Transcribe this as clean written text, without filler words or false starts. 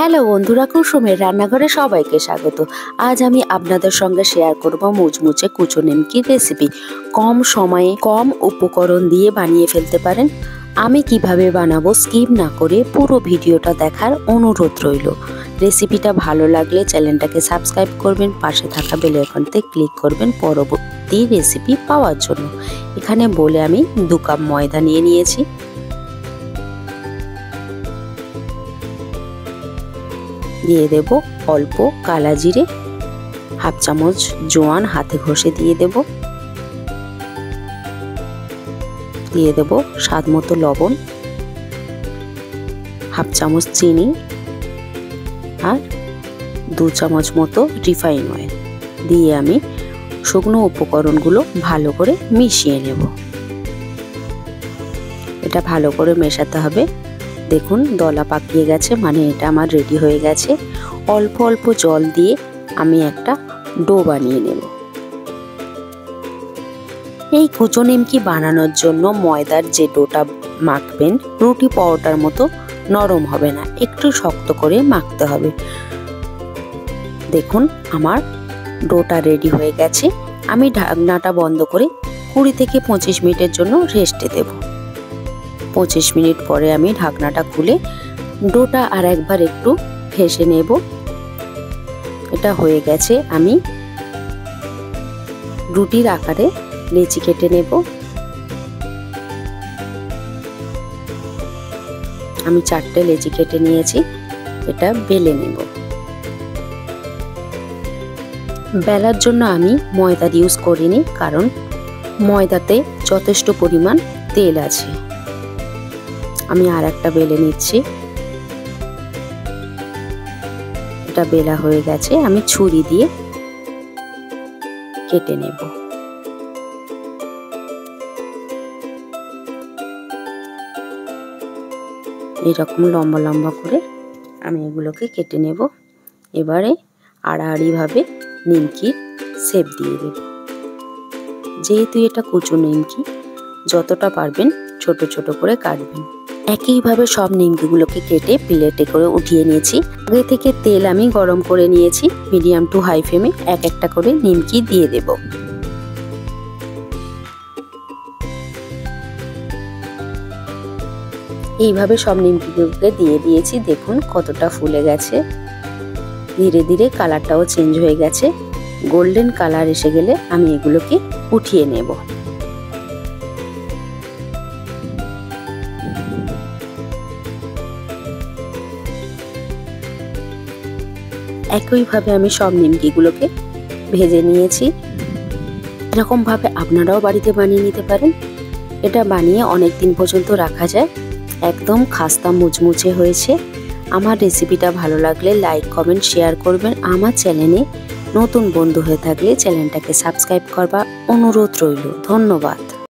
Hello বন্ধুরা, কুসুমের রান্নাঘরে সবাইকে স্বাগত। আজ আমি আপনাদের সঙ্গে শেয়ার করব মুচমুচে কুচো নিমকির রেসিপি। কম সময়ে কম উপকরণ দিয়ে বানিয়ে ফেলতে পারেন। আমি কিভাবে বানাবো স্কিপ না করে পুরো ভিডিওটা দেখার অনুরোধ রইল। রেসিপিটা ভালো লাগলে চ্যানেলটাকে সাবস্ক্রাইব করবেন, পাশে থাকা বেল আইকনতে ক্লিক করবেন পরবর্তী রেসিপি পাওয়ার জন্য। এখানে বলে আমি 2 কাপ ময়দা নিয়ে নিয়েছি। দিয়ে দেব অল্প কালা জিরে, হাফ চামচ জোয়ান হাতে ঘষে দিয়ে দেব স্বাদ মতো লবণ, হাফ চামচ চিনি আর 2 চামচ মতো রিফাইন অয়েল দিয়ে আমি শুকনো উপকরণগুলো ভালো করে মিশিয়ে নেব। এটা ভালো করে মেশাতে হবে। দেখুন দলা পাকিয়ে গেছে, মানে এটা আমার রেডি হয়ে গেছে। অল্প অল্প জল দিয়ে আমি একটা ডো বানিয়ে নেব। এই কুচো নিমকি বানানোর জন্য ময়দার যে ডোটা মাখবেন রুটি পরোটার মতো নরম হবে না, একটু শক্ত করে মাখতে হবে। দেখুন আমার ডোটা রেডি হয়ে গেছে। আমি ঢাকনাটা বন্ধ করে 20 থেকে 25 মিনিটের জন্য রেস্টে দেব। 25 মিনিট পরে আমি ঢাকনাটা খুলে ডোটা আর একবার একটু ঘেঁষে নেব। এটা হয়ে গেছে। আমি রুটির আকারে লেচি কেটে নেব। আমি 4টে লেচি কেটে নিয়েছি। এটা বেলে নেব। বেলার জন্য আমি ময়দা ইউজ করিনি, কারণ ময়দাতে যথেষ্ট পরিমাণ তেল আছে। আমি আর একটা বেলে নিচ্ছি। এটা বেলা হয়ে গেছে। আমি ছুরি দিয়ে কেটে নেব। এরকম লম্বা লম্বা করে আমি এগুলোকে কেটে নেব। এবারে আড়াআড়িভাবে নিমকির শেপ দিয়ে দেব। যেহেতু এটা কুচো নিমকি, যতটা পারবেন ছোট ছোট করে কাটবেন। একইভাবে সব নিমকিগুলোকে কেটে প্লেটে করে উঠিয়ে নিয়েছি। আগে থেকে তেল আমি গরম করে নিয়েছি। মিডিয়াম টু হাই ফ্লেমে এক একটা করে নিমকি দিয়ে দেব। এইভাবে সব নিমকিগুলোকে দিয়ে দিয়েছি। দেখুন কতটা ফুলে গেছে। ধীরে ধীরে কালারটাও চেঞ্জ হয়ে গেছে। গোল্ডেন কালার এসে গেলে আমি এগুলোকে উঠিয়ে নেব। একইভাবে আমি সব নিমকিগুলোকে ভেজে নিয়েছি। এরকমভাবে আপনারাও বাড়িতে বানিয়ে নিতে পারেন। এটা বানিয়ে অনেক দিন পর্যন্ত রাখা যায়। একদম খাস্তা মুচমুচে হয়েছে। আমার রেসিপিটা ভালো লাগলে লাইক কমেন্ট শেয়ার করবেন। আমার চ্যানেলে নতুন বন্ধু হয়ে থাকলে চ্যানেলটাকে সাবস্ক্রাইব করবার অনুরোধ রইল। ধন্যবাদ।